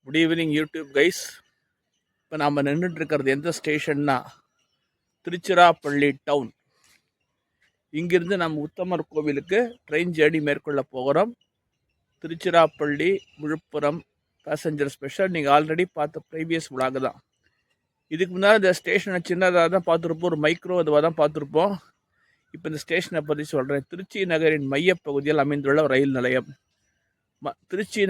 Good evening YouTube guys. இப்போ நாம் நின்றுட்டு இருக்கிறது எந்த ஸ்டேஷன்னா திருச்சிராப்பள்ளி டவுன். இங்கிருந்து நம்ம உத்தமர் கோவிலுக்கு ட்ரெயின் ஜேர்னி மேற்கொள்ள போகிறோம். Tiruchirappalli Villupuram passenger special. நீங்கள் ஆல்ரெடி பார்த்த ப்ரீவியஸ் விலாக் தான். இதுக்கு முன்னால் இந்த ஸ்டேஷனை சின்னதாக தான் பார்த்துருப்போம், ஒரு மைக்ரோ இதுவாக தான் பார்த்துருப்போம். இப்போ இந்த ஸ்டேஷனை பற்றி சொல்கிறேன். திருச்சி நகரின் மையப்பகுதியில் அமைந்துள்ள ரயில் நிலையம். திருச்சி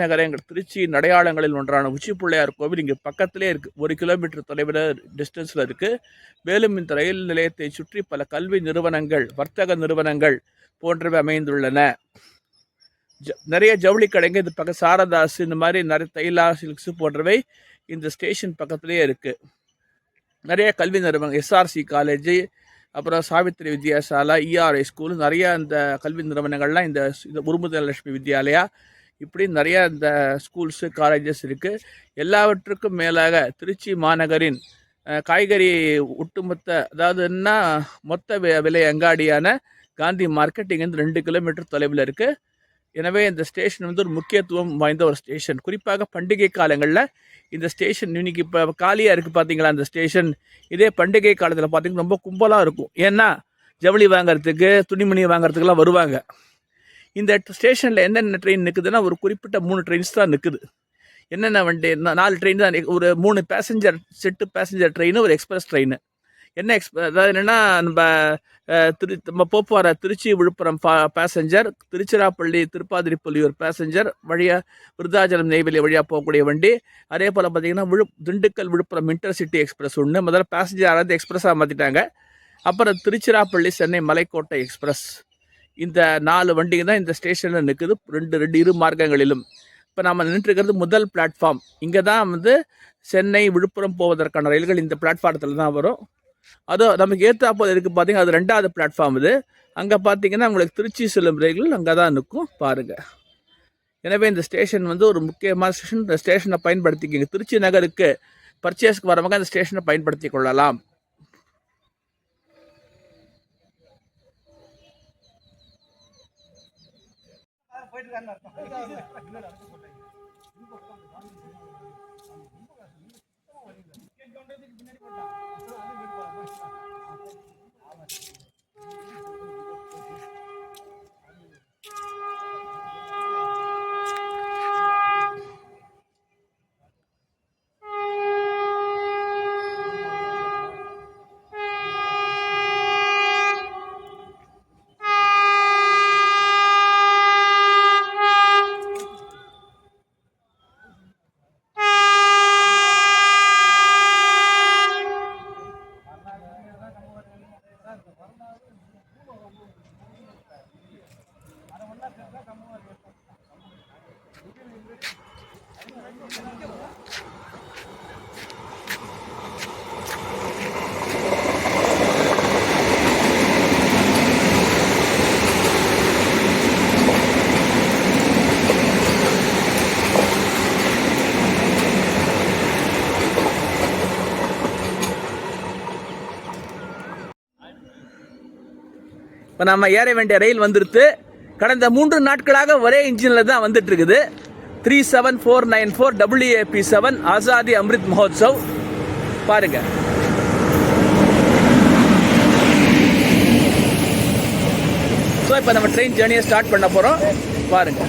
திருச்சியின் அடையாளங்களில் ஒன்றான உச்சி பிள்ளையார் கோவில் இங்கே பக்கத்திலே இருக்குது. 1 கிலோமீட்டர் தொலைவில் டிஸ்டன்ஸில் இருக்குது. மேலும் இந்த ரயில் நிலையத்தை சுற்றி பல கல்வி நிறுவனங்கள், வர்த்தக நிறுவனங்கள் போன்றவை அமைந்துள்ளன. நிறைய ஜவுளி கடைங்க இது பக்கம், சாரதாஸ், இந்த மாதிரி நிறைய தைலா சில்க்ஸு போன்றவை இந்த ஸ்டேஷன் பக்கத்திலே இருக்குது. நிறைய கல்வி நிறுவனங்கள், எஸ்ஆர்சி காலேஜு, அப்புறம் சாவித்திரி வித்யாசாலா, இஆர்ஐ ஸ்கூல், நிறையா இந்த கல்வி நிறுவனங்கள்லாம் இந்த முருமுதலட்சுமி வித்யாலயா, இப்படி நிறையா இந்த ஸ்கூல்ஸு காலேஜஸ் இருக்குது. எல்லாவற்றுக்கும் மேலாக திருச்சி மாநகரின் காய்கறி ஒட்டுமொத்த, அதாவது என்ன மொத்த விலை அங்காடியான காந்தி மார்க்கெட் இங்கேருந்து 2 கிலோமீட்டர் தொலைவில் இருக்குது. எனவே இந்த ஸ்டேஷன் ஒரு முக்கியத்துவம் வாய்ந்த ஒரு ஸ்டேஷன். குறிப்பாக பண்டிகை காலங்களில் இந்த ஸ்டேஷன் இன்னைக்கு இப்போ காலியாக இருக்குது பார்த்தீங்களா. அந்த ஸ்டேஷன் இதே பண்டிகை காலத்தில் பார்த்தீங்கன்னா ரொம்ப கும்பலாக இருக்கும். ஏன்னா ஜவுளி வாங்கிறதுக்கு, துணிமணி வாங்கிறதுக்கெல்லாம் வருவாங்க. இந்த ஸ்டேஷனில் என்னென்ன ட்ரெயின் நிற்குதுன்னா ஒரு குறிப்பிட்ட 3 ட்ரெயின்ஸ் தான் நிற்குது. என்னென்ன வண்டி, 4 ட்ரெயின் தான், ஒரு 3 பேசஞ்சர் செட்டு பேசஞ்சர் ட்ரெயின், ஒரு எக்ஸ்பிரஸ் ட்ரெயின். என்ன அதாவது என்னென்னா நம்ம போக்குவர திருச்சி விழுப்புரம் பேசஞ்சர், திருச்சிராப்பள்ளி திருப்பாதிரிப்புலியூர் பேசஞ்சர் வழியாக விருதாச்சலம் நெய்வேலி வழியாக போகக்கூடிய வண்டி. அதே போல் பார்த்திங்கன்னா திண்டுக்கல் விழுப்புரம் இன்டர்சிட்டி எக்ஸ்பிரஸ் ஒன்று. முதல்ல பேசஞ்சர் யாராவது எக்ஸ்பிரஸாக மாற்றிட்டாங்க. அப்புறம் திருச்சிராப்பள்ளி சென்னை மலைக்கோட்டை எக்ஸ்பிரஸ். இந்த 4 வண்டிங்க தான் இந்த ஸ்டேஷனில் நிற்குது, இரு மார்க்கங்களிலும். இப்போ நம்ம நின்றுருக்கிறது முதல் பிளாட்ஃபார்ம். இங்கே தான் சென்னை விழுப்புரம் போவதற்கான ரயில்கள் இந்த பிளாட்ஃபார்மத்தில் தான் வரும். அதுவும் நமக்கு ஏற்றாப்போது இருக்குது பார்த்தீங்கன்னா, அது 2வது பிளாட்ஃபார்ம். இது அங்கே பார்த்தீங்கன்னா உங்களுக்கு திருச்சி செல்லும் ரயில்கள் அங்கே தான் நிற்கும் பாருங்கள். எனவே இந்த ஸ்டேஷன் ஒரு முக்கியமான ஸ்டேஷன். இந்த ஸ்டேஷனை பயன்படுத்திக்கிங்க. திருச்சி நகருக்கு பர்ச்சேஸ்க்கு வரவங்க அந்த ஸ்டேஷனை பயன்படுத்தி கொள்ளலாம். இப்போ நம்ம ஏற வேண்டிய ரயில் வந்துடுத்து. கடந்த 3 நாட்களாக ஒரே இன்ஜினில் தான் வந்துட்டு இருக்குது. 37494 WAP7 ஆசாதி அம்ரித் மஹோத்சவ். பாருங்க. ஸோ இப்போ நம்ம ட்ரெயின் ஜேர்னியை ஸ்டார்ட் பண்ண போகிறோம். பாருங்க.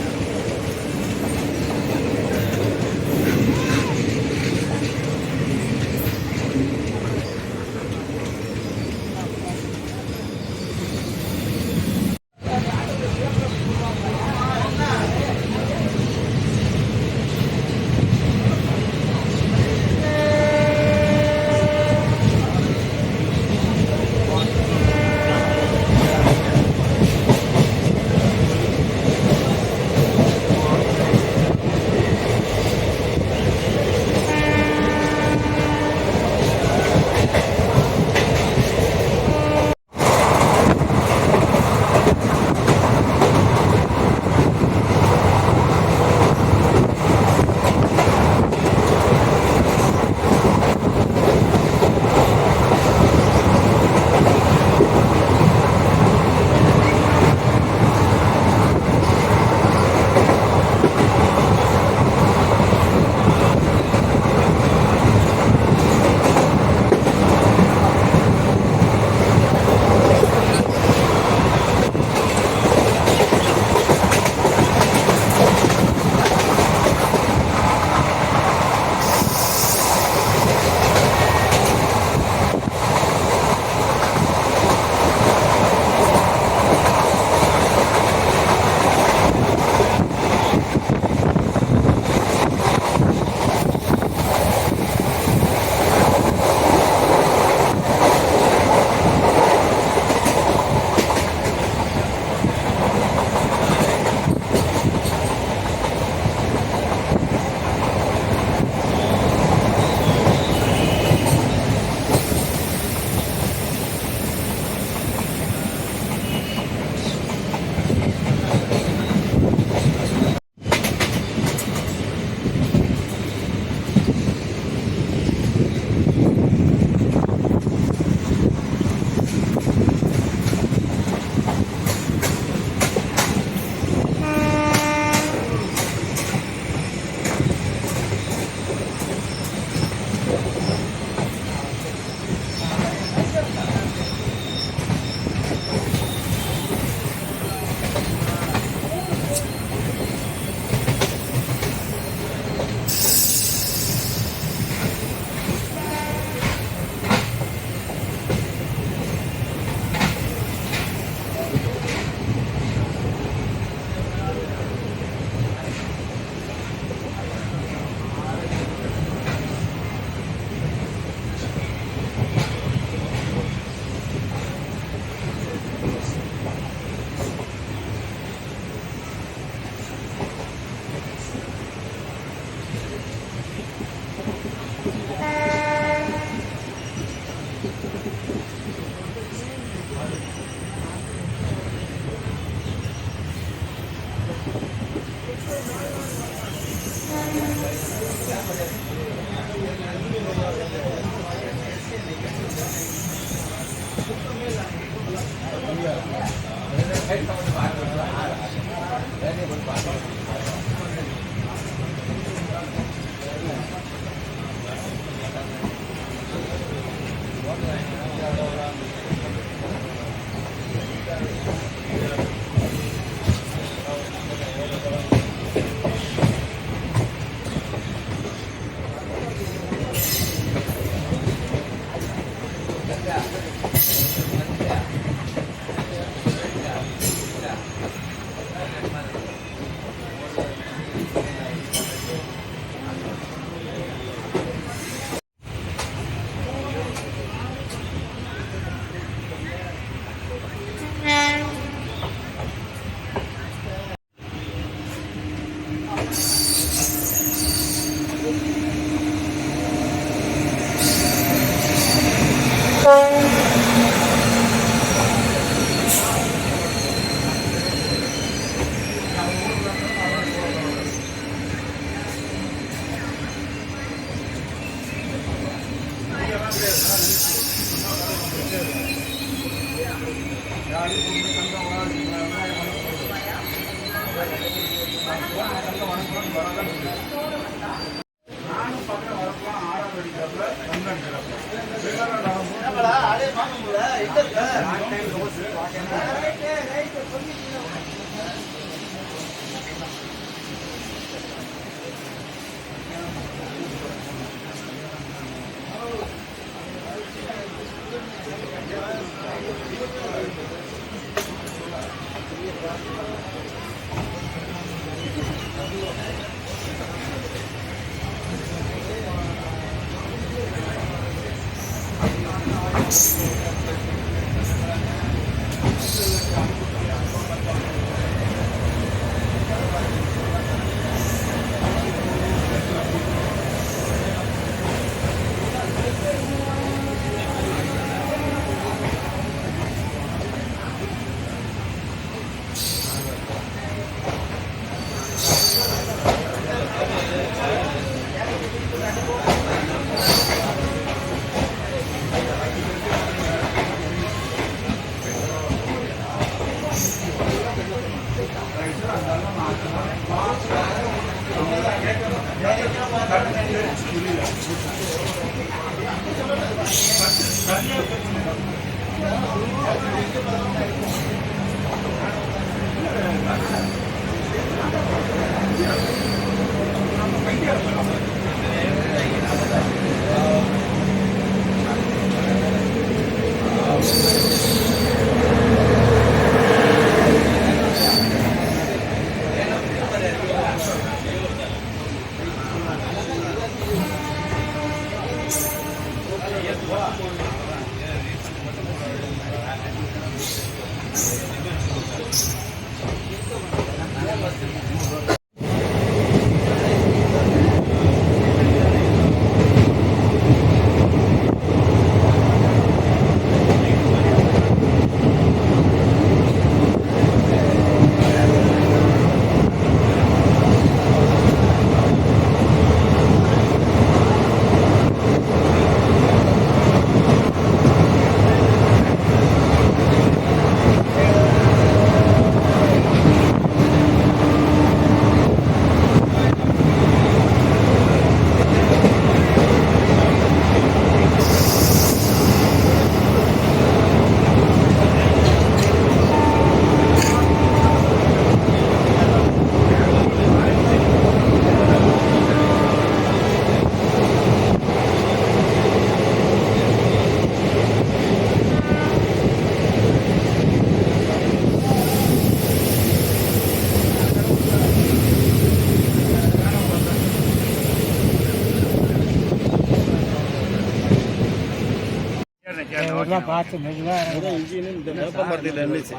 பார்த்து மெதுவாக இந்த வேப்பமரத்தில் இருந்துச்சு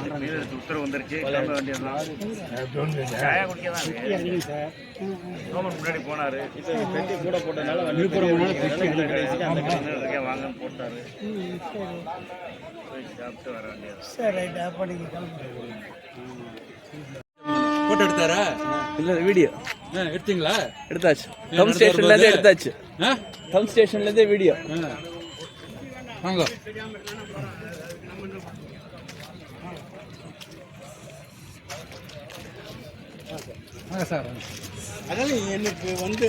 உத்தரவு வந்துருச்சு கிளம்ப வேண்டியதுதான் சாயா குடிக்க தான் சோமன் முன்னாடி போனாரு பெட்டி கூட போட்டதுனால அந்த கடைக்கு வாங்கன்னு போட்டாரு போய் சாப்பிட்டு வர வேண்டியது சரி ரைட் அப்போ நீங்கள் போட்டோ எடுத்தாரா? இல்லை வீடியோ எடுத்தீங்களா? எடுத்தாச்சு. டவுன் ஸ்டேஷன்லேருந்தே எடுத்தாச்சு. டவுன் ஸ்டேஷன்லேருந்தே வீடியோ. வாங்க சார். அதனால எனக்கு வந்து